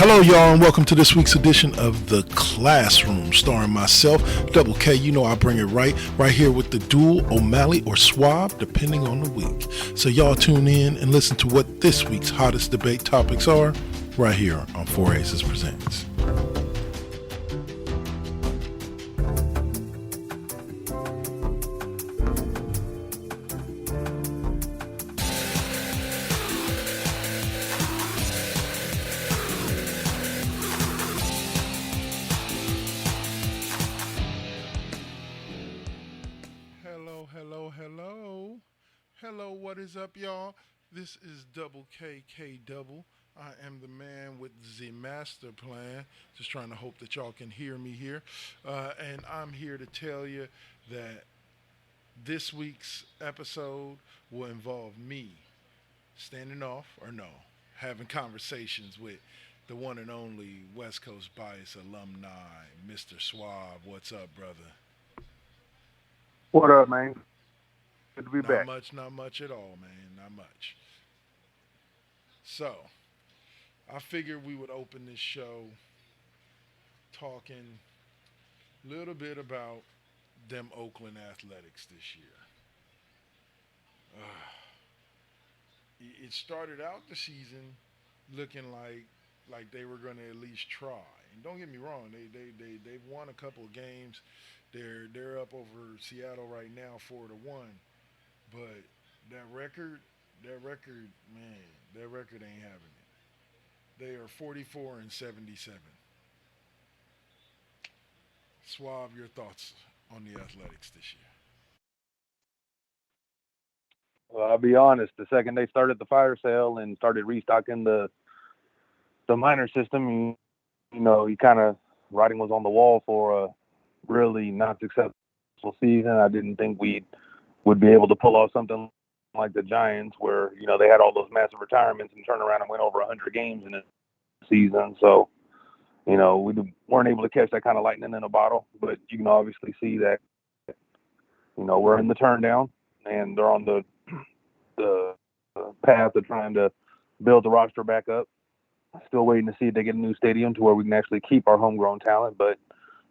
Hello, y'all, and welcome to this week's edition of The Classroom, starring myself, Double K. You know I bring it right here with the dual O'Malley or Suave, depending on the week. So y'all tune in and listen to what this week's hottest debate topics are right here on Four Aces Presents. Hello, what is up, y'all? This is Double KK Double. I am the man with the master plan. Just trying to hope that y'all can hear me here. And I'm here to tell you that this week's episode will involve me standing off, or no, having conversations with the one and only West Coast Bias alumni, Mr. Suave. What's up, brother? What up, man? Good to be Not back. much, not much at all, man. Not much. So, I figured we would open this show talking a little bit about them Oakland Athletics this year. Uh, it started out the season looking like they were going to at least try. And don't get me wrong, they've won a couple of games. They're up over Seattle right now, 4-1. But that record, man, that record ain't having it. They are 44-77. Suave, your thoughts on the Athletics this year? Well, I'll be honest. The second they started the fire sale and started restocking the minor system, you kind of writing was on the wall for a really not successful season. I didn't think we would be able to pull off something like the Giants, where they had all those massive retirements and turned around and went over 100 games in a season. So we weren't able to catch that kind of lightning in a bottle. But you can obviously see that we're in the turn down, and they're on the path of trying to build the roster back up. Still waiting to see if they get a new stadium to where we can actually keep our homegrown talent. But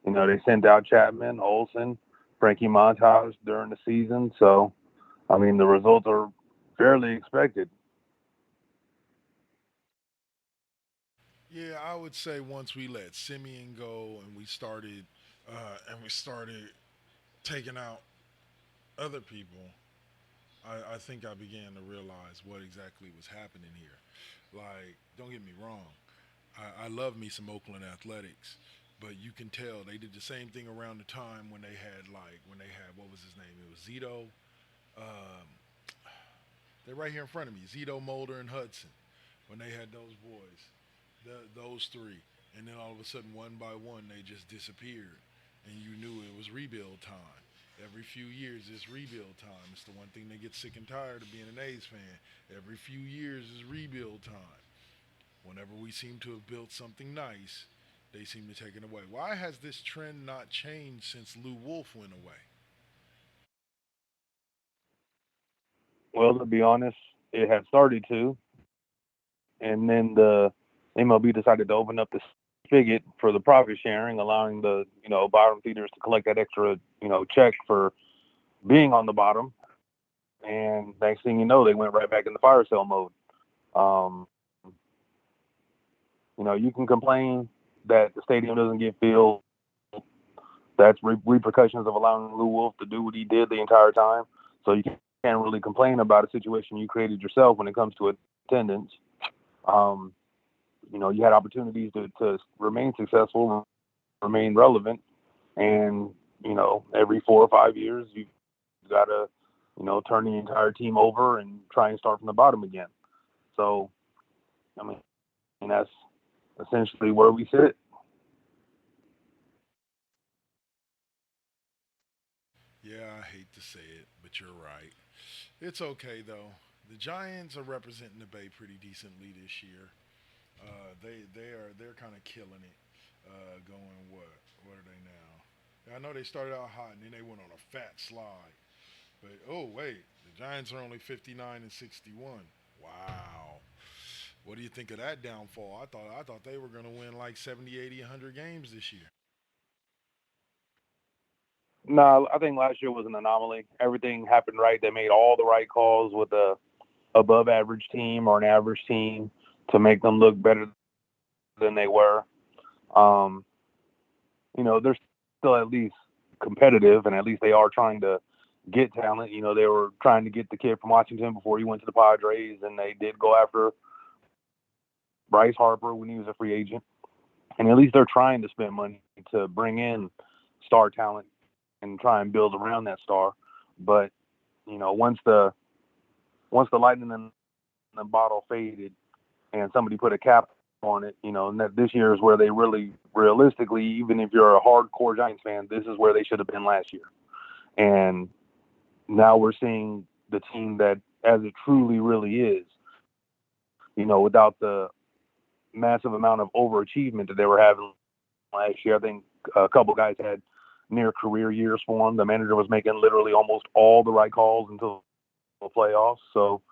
they sent out Chapman, Olsen, Frankie Montage during the season. So I mean, the results are fairly expected. Yeah, I would say once we let Simeon go and we started taking out other people, I think I began to realize what exactly was happening here. Like, don't get me wrong, I love me some Oakland Athletics, but you can tell they did the same thing around the time when they had what was his name? It was Zito. Um, they're right here in front of me. Zito, Mulder, and Hudson. When they had those boys, those three, and then all of a sudden, one by one, they just disappeared, and you knew it was rebuild time. Every few years, it's rebuild time. It's the one thing they get sick and tired of being an A's fan. Every few years is rebuild time. Whenever we seem to have built something nice, they seem to take it away. Why has this trend not changed since Lou Wolf went away? Well, to be honest, it had started to, and then the MLB decided to open up the spigot for the profit sharing, allowing the bottom feeders to collect that extra check for being on the bottom. And next thing you know, they went right back in the fire sale mode. Um, you can complain that the stadium doesn't get filled. That's repercussions of allowing Lou Wolf to do what he did the entire time. So you can't really complain about a situation you created yourself when it comes to attendance. Um, you had opportunities to remain successful, remain relevant, and every 4 or 5 years you've got to turn the entire team over and try and start from the bottom again. So I mean, that's essentially where we sit. Yeah, I hate to say it, but you're right. It's okay though. The Giants are representing the Bay pretty decently this year. They're kind of killing it. Going what are they now? I know they started out hot and then they went on a fat slide. But oh wait, the Giants are only 59-61. Wow. What do you think of that downfall? I thought they were going to win like 70, 80, 100 games this year. No, I think last year was an anomaly. Everything happened right. They made all the right calls with a above average team or an average team to make them look better than they were. Um, they're still at least competitive, and at least they are trying to get talent. They were trying to get the kid from Washington before he went to the Padres, and they did go after Bryce Harper when he was a free agent. And at least they're trying to spend money to bring in star talent and try and build around that star. But once the lightning in the bottle faded and somebody put a cap on it, and that this year is where they really, realistically, even if you're a hardcore Giants fan, this is where they should have been last year. And now we're seeing the team that, as it truly really is, without the massive amount of overachievement that they were having last year. I think a couple guys had near career years for him. The manager was making literally almost all the right calls until the playoffs. So,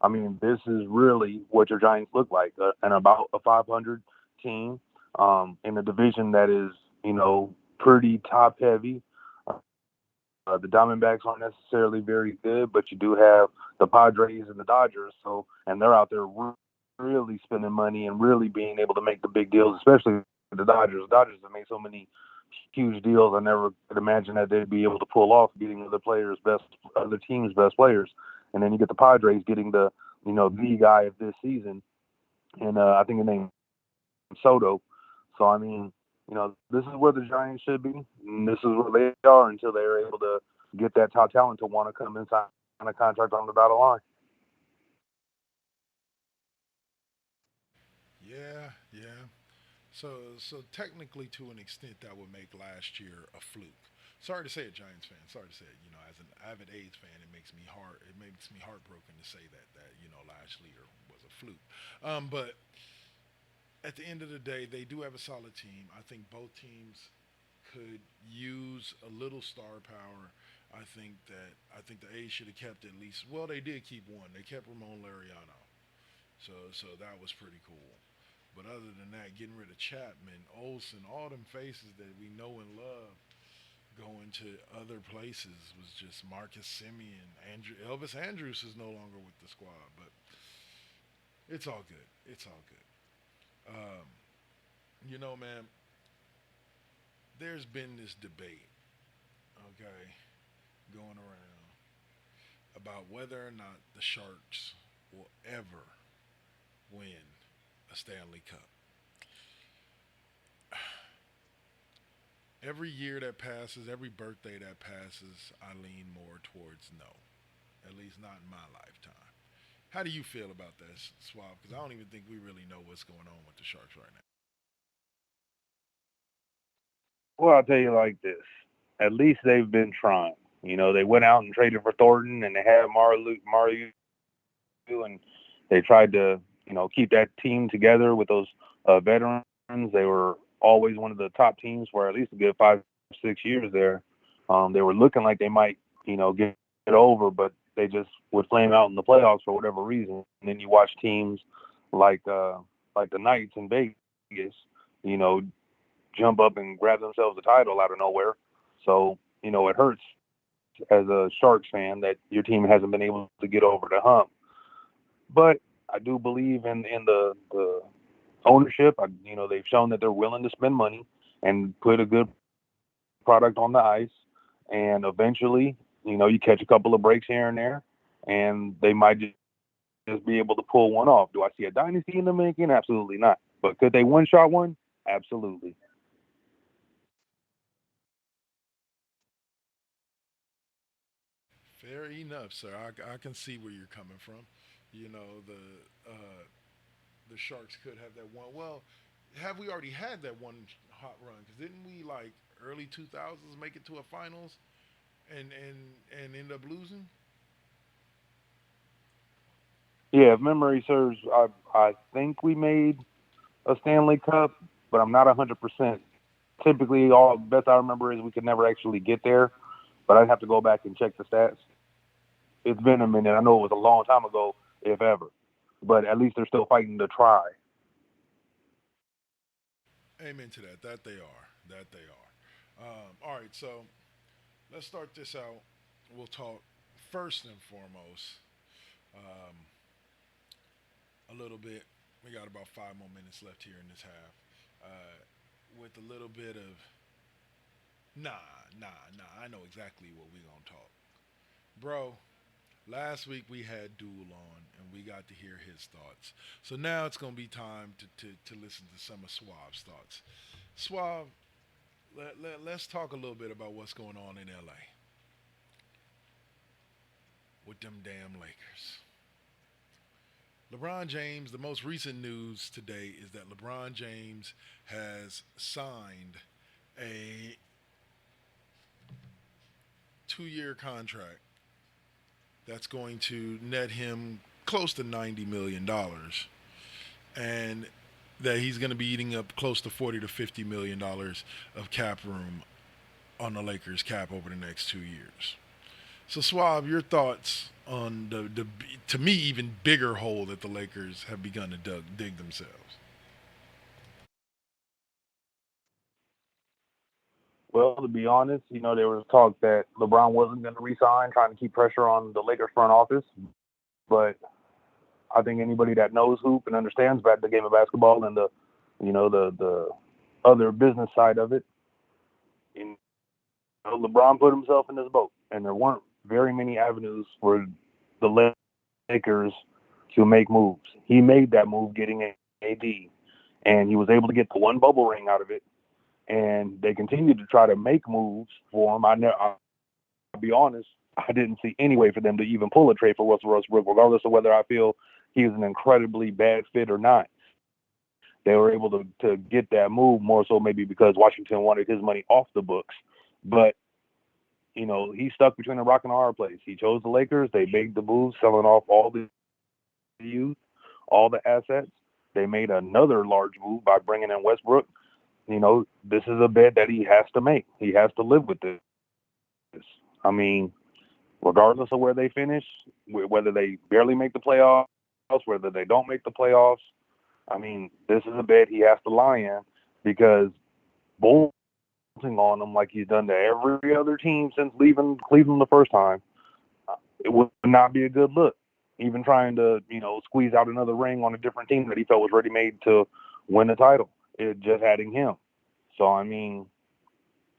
I mean, this is really what your Giants look like, and about a 500 team in a division that is, pretty top heavy. The Diamondbacks aren't necessarily very good, but you do have the Padres and the Dodgers. So, and they're out there really spending money and really being able to make the big deals, especially the Dodgers. The Dodgers have made so many huge deals. I never could imagine that they'd be able to pull off getting other teams' best players. And then you get the Padres getting the guy of this season, and I think his name Soto. So I mean, this is where the Giants should be, and this is where they are until they're able to get that top talent to want to come and sign a contract on the dotted line. Yeah, yeah. So technically, to an extent, that would make last year a fluke. Sorry to say it, Giants fan. Sorry to say it. As an avid A's fan, it makes me heartbroken to say that last year was a fluke. But at the end of the day, they do have a solid team. I think both teams could use a little star power. I think the A's should have kept at least. Well, they did keep one. They kept Ramon Laureano, so that was pretty cool. But other than that, getting rid of Chapman, Olson, all them faces that we know and love going to other places was just Marcus Simeon. Elvis Andrews is no longer with the squad, but it's all good. It's all good. Man, there's been this debate, okay, going around about whether or not the Sharks will ever win a Stanley Cup. Every year that passes, every birthday that passes, I lean more towards no. At least not in my lifetime. How do you feel about that, Suave? Because I don't even think we really know what's going on with the Sharks right now. Well, I'll tell you like this. At least they've been trying. They went out and traded for Thornton, and they had Mario, and they tried to, keep that team together with those veterans. They were always one of the top teams for at least a good 5, 6 years there. They were looking like they might, get it over, but they just would flame out in the playoffs for whatever reason. And then you watch teams like the Knights in Vegas, you know, jump up and grab themselves a title out of nowhere. So, it hurts as a Sharks fan that your team hasn't been able to get over the hump. But I do believe in the ownership. They've shown that they're willing to spend money and put a good product on the ice. And eventually, you catch a couple of breaks here and there, and they might just be able to pull one off. Do I see a dynasty in the making? Absolutely not. But could they one shot one? Absolutely. Fair enough, sir. I can see where you're coming from. The Sharks could have that one. Well, have we already had that one hot run? Because didn't we like early 2000s make it to a finals and end up losing? Yeah, if memory serves, I think we made a Stanley Cup, but I'm not 100%. Typically, all best I remember is we could never actually get there, but I'd have to go back and check the stats. It's been a minute. I know it was a long time ago, if ever. but at least they're still fighting to try. Amen to that. That they are. That they are. All right, so let's start this out. We'll talk first and foremost um, a little bit. We got about 5 more minutes left here in this half. With a little bit of nah. I know exactly what we're gonna talk, bro. Last week we had Duel on, and we got to hear his thoughts. So now it's gonna be time to listen to some of Suave's thoughts. Suave, let's talk a little bit about what's going on in LA with them damn Lakers. LeBron James, the most recent news today is that LeBron James has signed a 2 year contract that's going to net him close to $90 million, and that he's going to be eating up close to $40 to $50 million of cap room on the Lakers cap over the next 2 years. So, Suave, your thoughts on the to me even bigger hole that the Lakers have begun to dig themselves? Well, to be honest, there was talk that LeBron wasn't going to resign, trying to keep pressure on the Lakers front office. But I think anybody that knows hoop and understands about the game of basketball and the other business side of it, you LeBron put himself in this boat, and there weren't very many avenues for the Lakers to make moves. He made that move getting AD, and he was able to get the one bubble ring out of it. And they continued to try to make moves for him. I'll be honest, I didn't see any way for them to even pull a trade for Russell Westbrook, regardless of whether I feel he was an incredibly bad fit or not. They were able to get that move more so maybe because Washington wanted his money off the books. But he's stuck between a rock and a hard place. He chose the Lakers. They made the move, selling off all the youth, all the assets. They made another large move by bringing in Westbrook. This is a bet that he has to make. He has to live with this. I mean, regardless of where they finish, whether they barely make the playoffs, whether they don't make the playoffs, I mean, this is a bet he has to lie in because bolting on him like he's done to every other team since leaving Cleveland the first time, it would not be a good look. Even trying to, squeeze out another ring on a different team that he felt was ready made to win the title. It just adding him. So, I mean,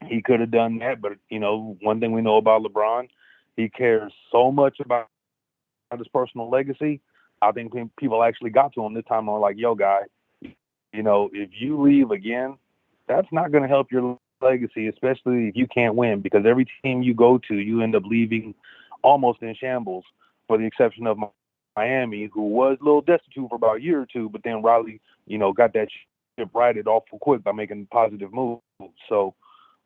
he could have done that, but, one thing we know about LeBron, he cares so much about his personal legacy. I think people actually got to him this time and were like, yo, guy, if you leave again, that's not going to help your legacy, especially if you can't win, because every team you go to, you end up leaving almost in shambles, for the exception of Miami, who was a little destitute for about a year or two, but then Riley, got that ship righted awful quick by making positive moves. So,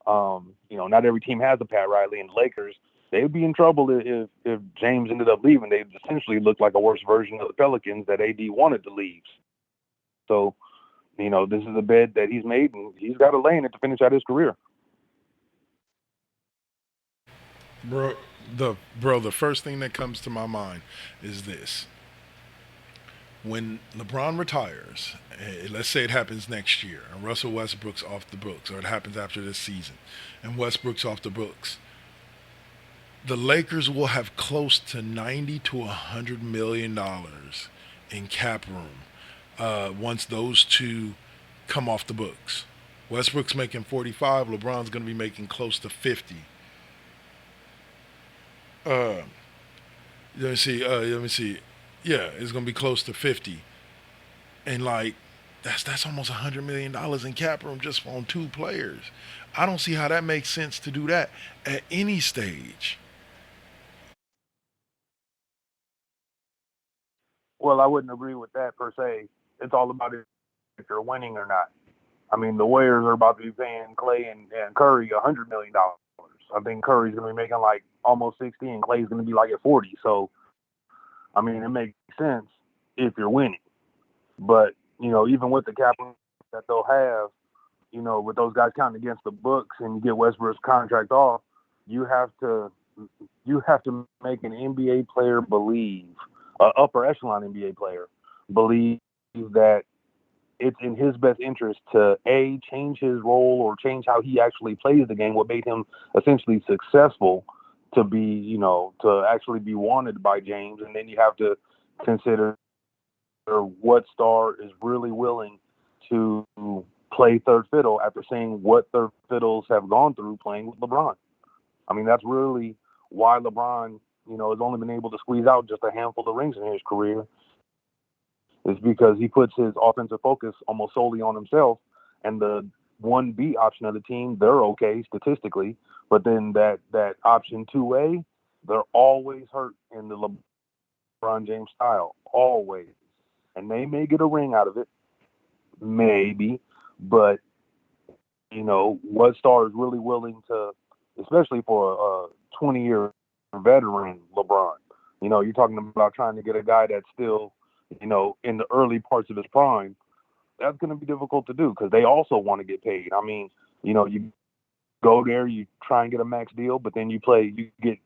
not every team has a Pat Riley, and the Lakers, they'd be in trouble if James ended up leaving. They'd essentially look like a worse version of the Pelicans that AD wanted to leave. So, this is a bed that he's made, and he's got to lay in it to finish out his career. Bro, the first thing that comes to my mind is this: when LeBron retires, let's say it happens next year, and Russell Westbrook's off the books, or it happens after this season, and Westbrook's off the books, the Lakers will have close to $90 to $100 million in cap room once those two come off the books. Westbrook's making 45. LeBron's going to be making close to 50. Uh, let me see. Let me see. Yeah, it's going to be close to 50, and like that's almost $100 million in cap room just on two players. I don't see how that makes sense to do that at any stage. Well, I wouldn't agree with that per se. It's all about if you're winning or not. I mean, the Warriors are about to be paying Clay and Curry $100 million. I think Curry's going to be making like almost 60, and Clay's going to be like at 40. So, I mean, it makes sense if you're winning. But even with the cap that they'll have, with those guys counting against the books, and you get Westbrook's contract off, you have to make an NBA player believe, upper echelon NBA player. believe that it's in his best interest to change his role or change how he actually plays the game. What made him essentially successful to be, to actually be wanted by James, and then you have to consider what star is really willing to play third fiddle after seeing what third fiddles have gone through playing with LeBron. I mean, that's really why LeBron, has only been able to squeeze out just a handful of rings in his career, is because he puts his offensive focus almost solely on himself, and the 1B option of the team, they're okay statistically, but then that option 2A, they're always hurt in the LeBron James style, always. And they may get a ring out of it, maybe, but what star is really willing to, especially for a 20-year veteran LeBron? You're talking about trying to get a guy that's still, in the early parts of his prime. That's going to be difficult to do because they also want to get paid. I mean, you go there, you try and get a max deal, but then you get,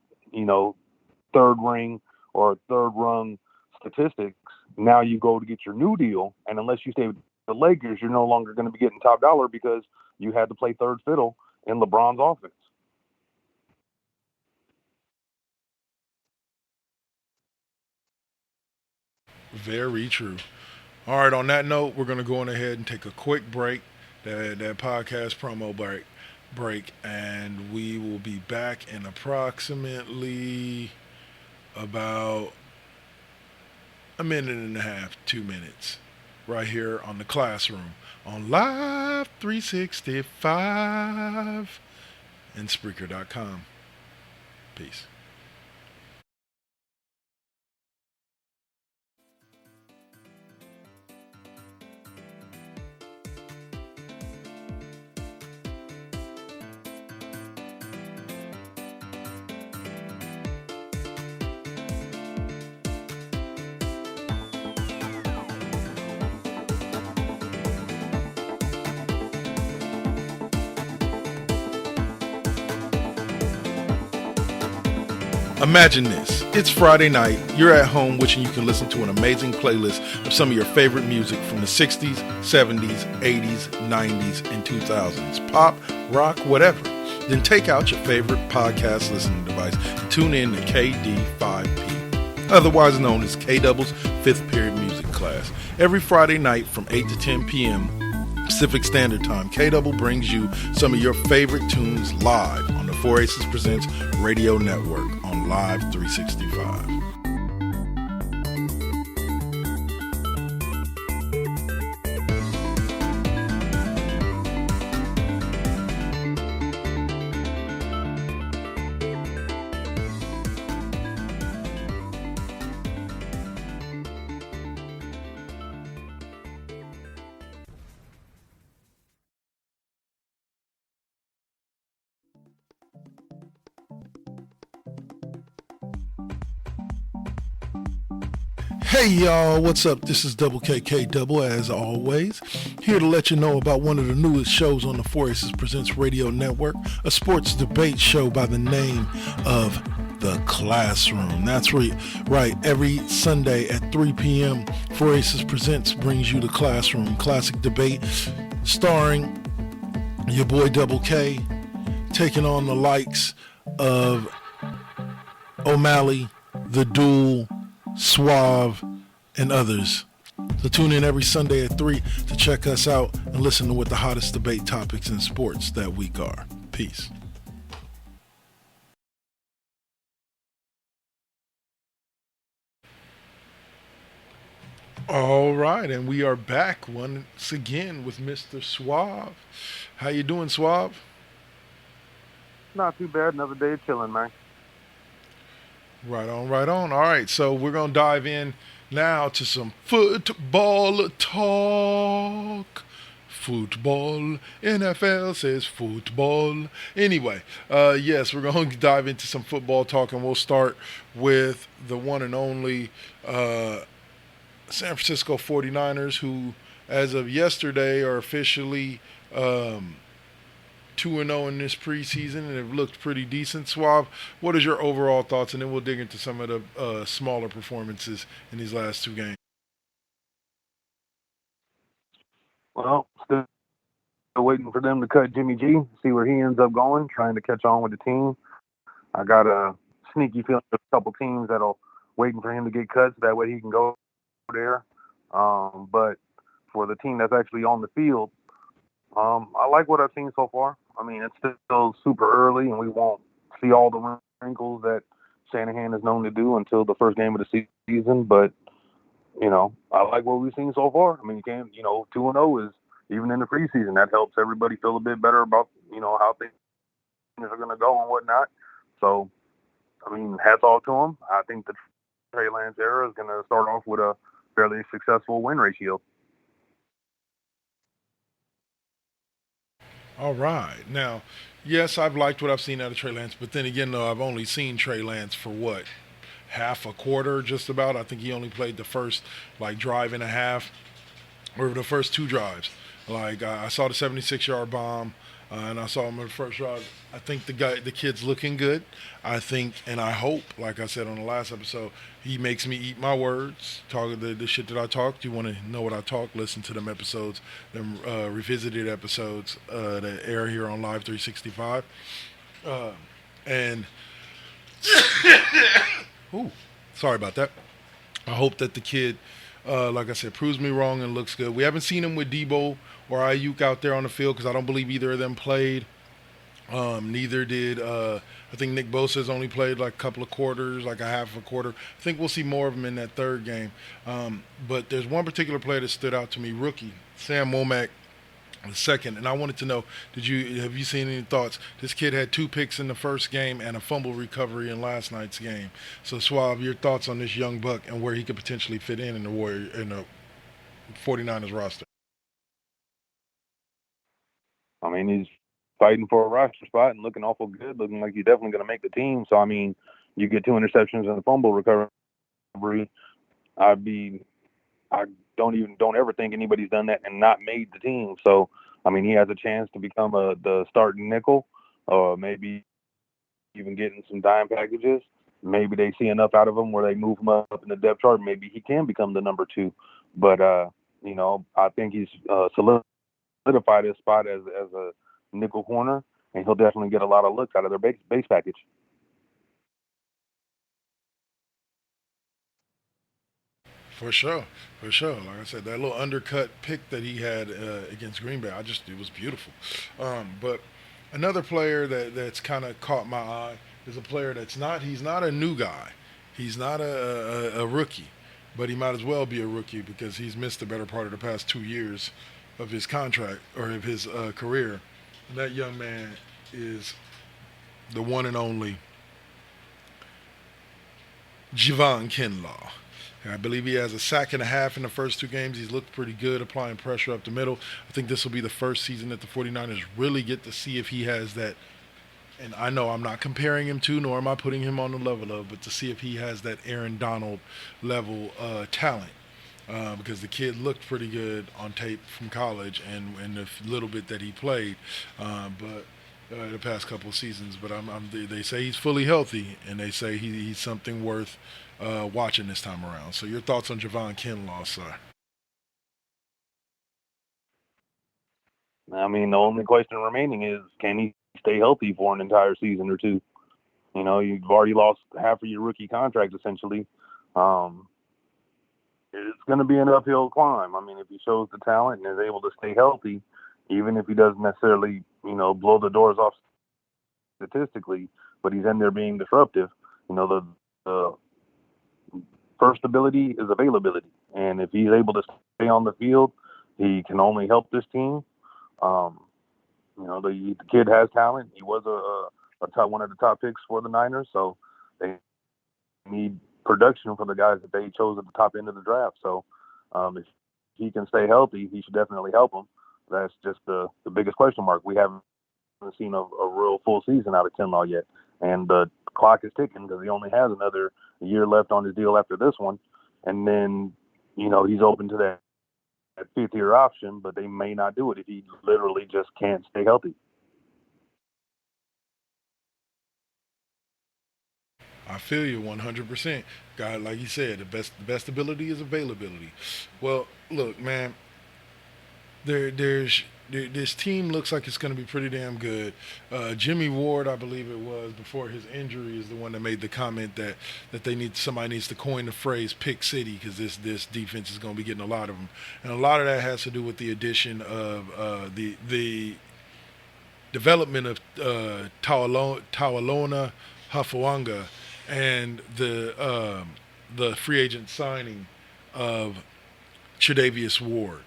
third ring or third rung statistics. Now you go to get your new deal, and unless you stay with the Lakers, you're no longer going to be getting top dollar because you had to play third fiddle in LeBron's offense. Very true. All right, on that note, we're going to go on ahead and take a quick break, that podcast promo break, and we will be back in approximately about a minute and a half, 2 minutes, right here on the classroom on Live 365 and Spreaker.com. Peace. Imagine this. It's Friday night. You're at home wishing you can listen to an amazing playlist of some of your favorite music from the 60s, 70s, 80s, 90s, and 2000s. Pop, rock, whatever. Then take out your favorite podcast listening device and tune in to KD5P, otherwise known as K-Double's 5th period music class. Every Friday night from 8 to 10 p.m. Pacific Standard Time, K-Double brings you some of your favorite tunes live on the Four Aces Presents Radio Network on Live 365. Hey y'all, what's up? This is Double KK Double, as always, here to let you know about one of the newest shows on the Four Aces Presents Radio Network, a sports debate show by the name of The Classroom. That's right. Every Sunday at 3 p.m., Four Aces Presents brings you The Classroom, classic debate starring your boy Double K, taking on the likes of O'Malley, The Duel, Suave, and others. So tune in every Sunday at 3 to check us out and listen to what the hottest debate topics in sports that week are. Peace. All right, and we are back once again with Mr. Suave. How you doing, Suave? Not too bad. Another day of chilling, man. Right on, right on. All right, so we're going to dive in now to some football talk. Football. NFL says football. Anyway, yes, we're going to dive into some football talk, and we'll start with the one and only San Francisco 49ers, who, as of yesterday, are officially 2-0 in this preseason and have looked pretty decent. Suave, what is your overall thoughts? And then we'll dig into some of the smaller performances in these last two games. waiting for them to cut Jimmy G, see where he ends up going, trying to catch on with the team. I got a sneaky feeling there's a couple teams that'll waiting for him to get cut so that way he can go there. But for the team that's actually on the field, I like what I've seen so far. I mean, it's still super early, and we won't see all the wrinkles that Shanahan is known to do until the first game of the season. But I like what we've seen so far. I mean, 2-0 is even in the preseason. That helps everybody feel a bit better about how things are going to go and whatnot. So, I mean, hats off to him. I think the Trey Lance era is going to start off with a fairly successful win ratio. All right. Now, yes, I've liked what I've seen out of Trey Lance, but then again, though, I've only seen Trey Lance for what, half a quarter, just about. I think he only played the first like drive and a half, or the first two drives. Like I saw the 76-yard bomb, and I saw him in the first drive. I think the kid's looking good. I think, and I hope, like I said on the last episode, he makes me eat my words. Talk the shit that I talk. Do you want to know what I talk? Listen to them episodes, them revisited episodes that air here on Live 365. And ooh, sorry about that. I hope that the kid, like I said, proves me wrong and looks good. We haven't seen him with Debo or Ayuk out there on the field because I don't believe either of them played. Neither did I think Nick Bosa's only played like a couple of quarters, like a half a quarter. I think we'll see more of him in that third game. But there's one particular player that stood out to me, rookie Sam Womack the second, and I wanted to know: have you seen any thoughts? This kid had two picks in the first game and a fumble recovery in last night's game. So Suave, your thoughts on this young buck and where he could potentially fit in the 49ers roster? I mean, he's fighting for a roster spot and looking awful good, looking like he's definitely going to make the team. So, I mean, you get two interceptions and a fumble recovery. I'd be, I don't ever think anybody's done that and not made the team. So, I mean, he has a chance to become the starting nickel, or maybe even getting some dime packages. Maybe they see enough out of him where they move him up in the depth chart. Maybe he can become the number two. But I think he's solidified his spot as a nickel corner, and he'll definitely get a lot of looks out of their base package. For sure, for sure. Like I said, that little undercut pick that he had against Green Bay, it was beautiful. But another player that's kind of caught my eye is a player he's not a new guy, he's not a rookie, but he might as well be a rookie because he's missed the better part of the past 2 years of his contract or of his career. And that young man is the one and only Javon Kinlaw. I believe he has a sack and a half in the first two games. He's looked pretty good applying pressure up the middle. I think this will be the first season that the 49ers really get to see if he has that. And I know I'm not comparing him to, nor am I putting him on the level of, but to see if he has that Aaron Donald level talent. Because the kid looked pretty good on tape from college and the little bit that he played. But the past couple of seasons, but they say he's fully healthy, and they say he's something worth watching this time around. So your thoughts on Javon Kinlaw, sir? I mean, the only question remaining is, can he stay healthy for an entire season or two? You've already lost half of your rookie contract essentially. Um, it's going to be an uphill climb. I mean, if he shows the talent and is able to stay healthy, even if he doesn't necessarily, blow the doors off statistically, but he's in there being disruptive. The first ability is availability, and if he's able to stay on the field, he can only help this team. Um, the kid has talent. He was one of the top picks for the Niners, so they need production for the guys that they chose at the top end of the draft. So if he can stay healthy, he should definitely help them. That's just the biggest question mark. We haven't seen a real full season out of Kinlaw yet, and the clock is ticking because he only has another year left on his deal after this one, and then he's open to that fifth-year option, but they may not do it if he literally just can't stay healthy. I feel you 100%. God, like you said, the best ability is availability. Well, look, man, there's this team looks like it's going to be pretty damn good. Jimmy Ward, I believe it was before his injury, is the one that made the comment that somebody needs to coin the phrase "pick city" because this defense is going to be getting a lot of them, and a lot of that has to do with the addition of the development of Tawalona Hafuanga and the free agent signing of Tre'Davious Ward.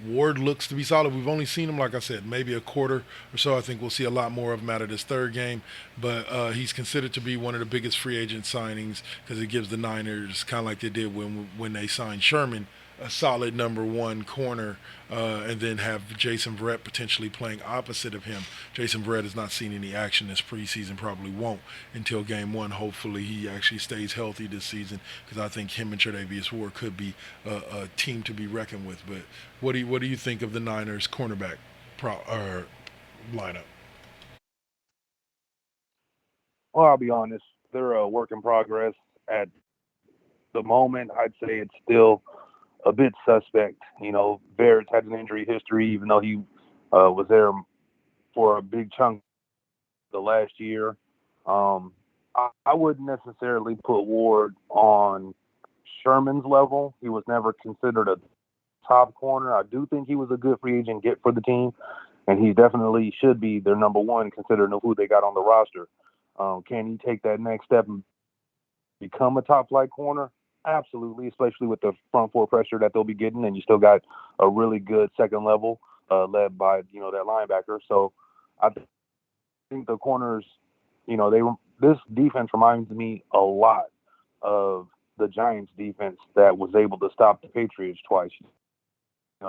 Ward looks to be solid. We've only seen him, like I said, maybe a quarter or so. I think we'll see a lot more of him out of this third game. But he's considered to be one of the biggest free agent signings because it gives the Niners, kind of like they did when they signed Sherman, a solid number one corner, and then have Jason Verrett potentially playing opposite of him. Jason Verrett has not seen any action this preseason, probably won't until game one. Hopefully he actually stays healthy this season because I think him and Tre'Davious Ward could be a team to be reckoned with. But what do you think of the Niners cornerback lineup? Well, I'll be honest, they're a work in progress at the moment. I'd say it's still a bit suspect. Barrett's had an injury history, even though he was there for a big chunk the last year. I wouldn't necessarily put Ward on Sherman's level. He was never considered a top corner. I do think he was a good free agent get for the team, and he definitely should be their number one considering who they got on the roster. Can he take that next step and become a top flight corner? Absolutely, especially with the front four pressure that they'll be getting, and you still got a really good second level led by that linebacker. So I think the corners, this defense reminds me a lot of the Giants defense that was able to stop the Patriots twice.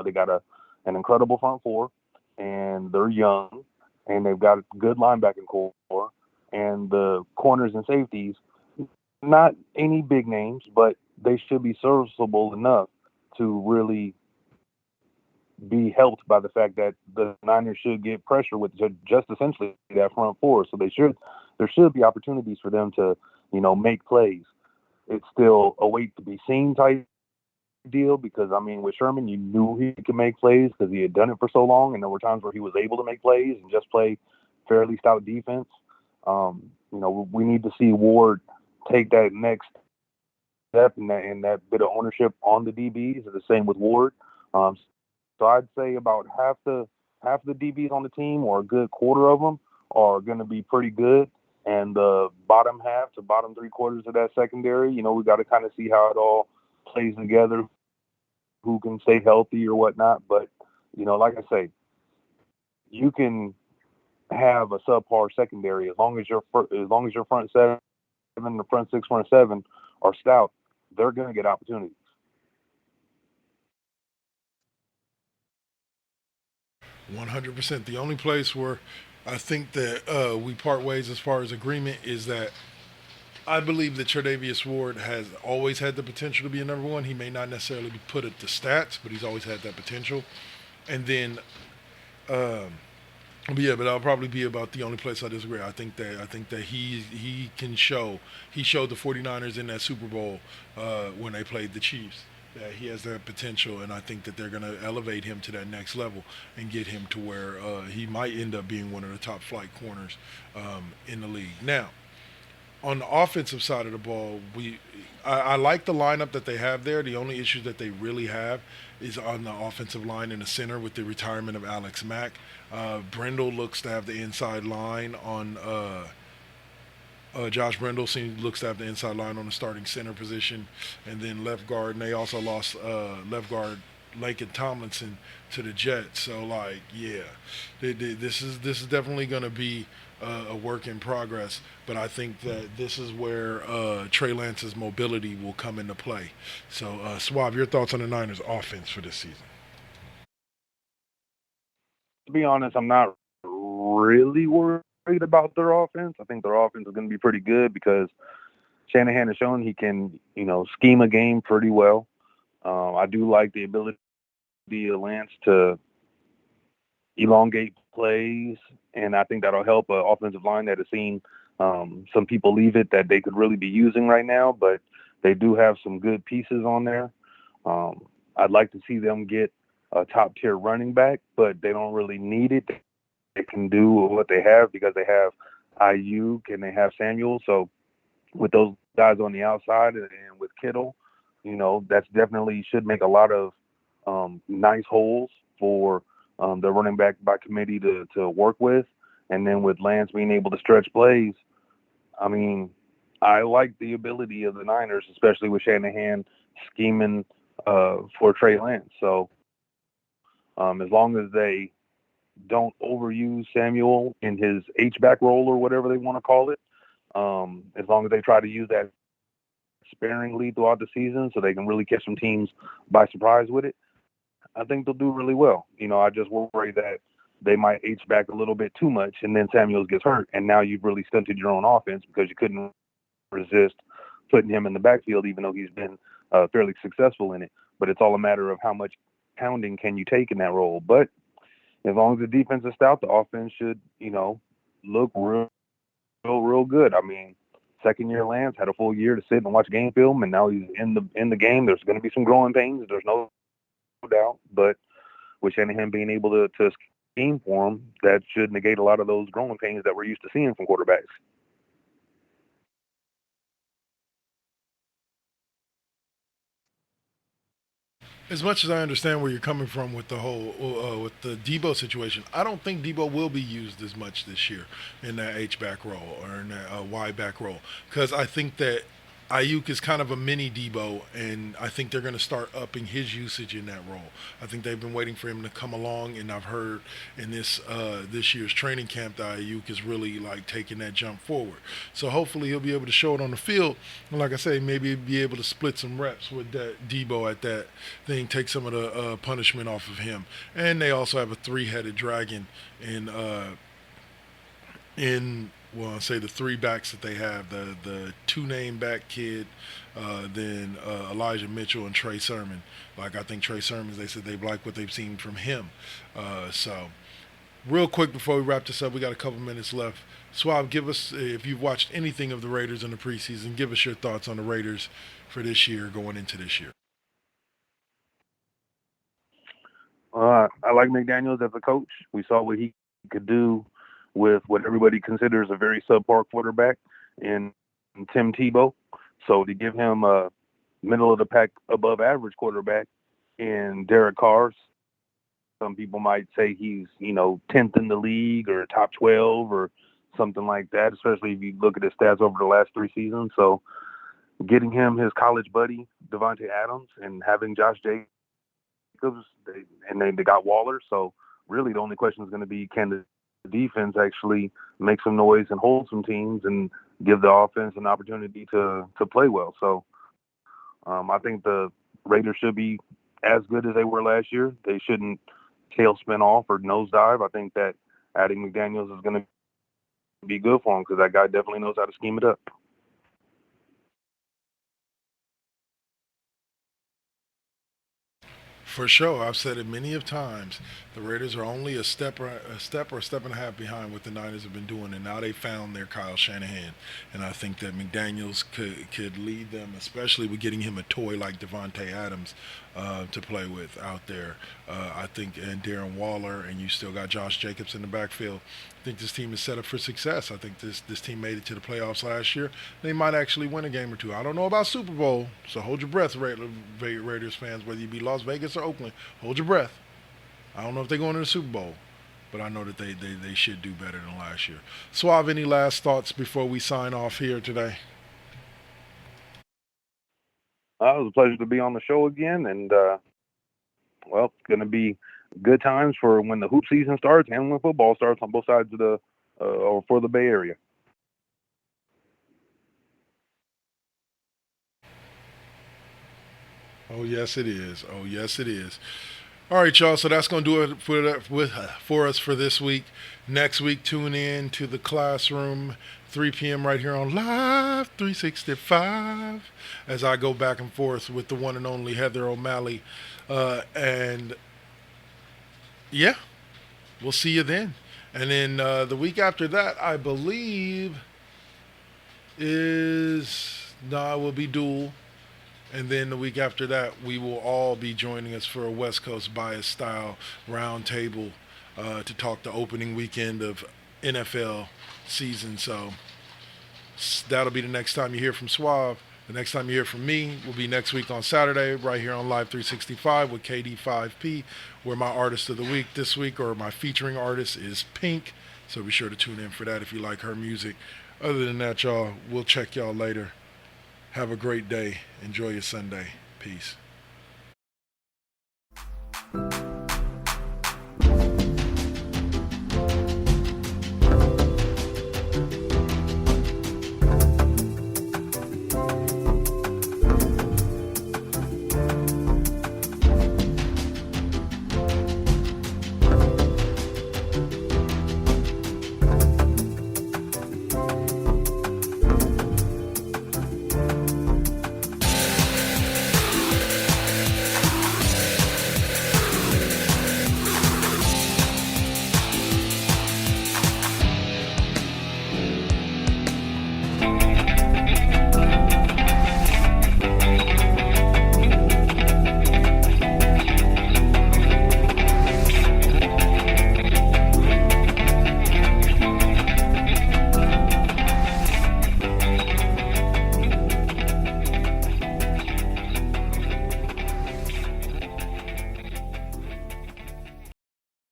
They got an incredible front four, and they're young, and they've got a good linebacking core, and the corners and safeties, not any big names, but they should be serviceable enough to really be helped by the fact that the Niners should get pressure with just essentially that front four. So there should be opportunities for them to, make plays. It's still a wait to be seen type deal because, with Sherman, you knew he could make plays because he had done it for so long, and there were times where he was able to make plays and just play fairly stout defense. We need to see Ward take that next step and that bit of ownership on the DBs. The same with Ward. So I'd say about half the DBs on the team, or a good quarter of them, are going to be pretty good. And the bottom half to bottom three quarters of that secondary, we got to kind of see how it all plays together, who can stay healthy or whatnot. But, like I say, you can have a subpar secondary as long as your front seven, the front six, front seven are stout. They're going to get opportunities. 100%. The only place where I think that we part ways as far as agreement is that I believe that Tre'Davious Ward has always had the potential to be a number one. He may not necessarily be put at the stats, but he's always had that potential. And then, but I'll probably be about the only place I disagree. I think that he can show. He showed the 49ers in that Super Bowl when they played the Chiefs that he has that potential, and I think that they're going to elevate him to that next level and get him to where he might end up being one of the top flight corners in the league. Now, on the offensive side of the ball, I like the lineup that they have there. The only issue that they really have is on the offensive line in the center with the retirement of Alex Mack. Brendel looks to have the inside line on. Josh Brendel looks to have the inside line on the starting center position, and then left guard. And they also lost left guard Laken Tomlinson to the Jets. So this is definitely going to be a work in progress. But I think that this is where Trey Lance's mobility will come into play. So Suave, your thoughts on the Niners' offense for this season? To be honest, I'm not really worried about their offense. I think their offense is going to be pretty good because Shanahan has shown he can, scheme a game pretty well. I do like the ability of Lance to elongate plays, and I think that'll help an offensive line that has seen some people leave it that they could really be using right now, but they do have some good pieces on there. I'd like to see them get a top tier running back, but they don't really need it. They can do what they have because they have Ayuk and they have Samuel. So with those guys on the outside and with Kittle, that's definitely should make a lot of nice holes for the running back by committee to work with. And then with Lance being able to stretch plays, I mean, I like the ability of the Niners, especially with Shanahan scheming for Trey Lance. So as long as they don't overuse Samuel in his H-back role or whatever they want to call it, as long as they try to use that sparingly throughout the season so they can really catch some teams by surprise with it, I think they'll do really well. I just worry that they might H back a little bit too much and then Samuels gets hurt and now you've really stunted your own offense because you couldn't resist putting him in the backfield even though he's been fairly successful in it. But it's all a matter of how much pounding can you take in that role. But as long as the defense is stout, the offense should, look real good. I mean, second year Lance had a full year to sit and watch game film, and now he's in the game. There's going to be some growing pains. There's no doubt, but with Shanahan being able to scheme for him, that should negate a lot of those growing pains that we're used to seeing from quarterbacks. As much as I understand where you're coming from with the whole with the Debo situation, I don't think Debo will be used as much this year in that H back role or in that Y back role because I think that Ayuk is kind of a mini Debo, and I think they're going to start upping his usage in that role. I think they've been waiting for him to come along, and I've heard in this year's training camp that Ayuk is really like taking that jump forward. So hopefully he'll be able to show it on the field, and like I say, maybe be able to split some reps with that Debo at that thing, take some of the punishment off of him. And they also have a three-headed dragon in in well, say the three backs that they have, the two name back kid, then Elijah Mitchell and Trey Sermon. Like I think Trey Sermon, they said they like what they've seen from him. So real quick before we wrap this up, we got a couple minutes left. Suave, give us if you've watched anything of the Raiders in the preseason, give us your thoughts on the Raiders for this year, going into this year. I like McDaniels as a coach. We saw what he could do with what everybody considers a very subpar quarterback in Tim Tebow. So to give him a middle of the pack, above average quarterback in Derek Carr, some people might say he's 10th in the league or top 12 or something like that. Especially if you look at his stats over the last three seasons. So getting him his college buddy Devontae Adams and having Josh Jacobs, they got Waller. So really, the only question is going to be can the defense actually make some noise and hold some teams and give the offense an opportunity to play well. So I think the Raiders should be as good as they were last year. They shouldn't tailspin off or nosedive. I think that adding McDaniels is going to be good for him because that guy definitely knows how to scheme it up. For sure, I've said it many of times. The Raiders are only a step and a half behind what the Niners have been doing, and now they found their Kyle Shanahan. And I think that McDaniel's could lead them, especially with getting him a toy like Devontae Adams to play with out there. I think, and Darren Waller, and you still got Josh Jacobs in the backfield. I think this team is set up for success. I think this team made it to the playoffs last year. They might actually win a game or two. I don't know about Super Bowl, so hold your breath, Raiders fans, whether you be Las Vegas or Oakland. Hold your breath. I don't know if they're going to the Super Bowl, but I know that they should do better than last year. Suave, any last thoughts before we sign off here today? It was a pleasure to be on the show again, and well, it's going to be good times for when the hoop season starts and when football starts on both sides of the or for the Bay Area. Oh yes, it is. Oh yes, it is. All right, y'all. So that's going to do it for us for this week. Next week, tune in to the classroom, 3 p.m. right here on Live 365, as I go back and forth with the one and only Heather O'Malley. And yeah, we'll see you then. And then the week after that, I believe, is no, it will be dual. And then the week after that, we will all be joining us for a West Coast bias style roundtable to talk the opening weekend of NFL season. So that'll be the next time you hear from Suave. The next time you hear from me will be next week on Saturday, right here on Live 365 with KD5P, where my artist of the week this week, or my featuring artist, is Pink. So be sure to tune in for that if you like her music. Other than that, y'all, we'll check y'all later. Have a great day. Enjoy your Sunday. Peace.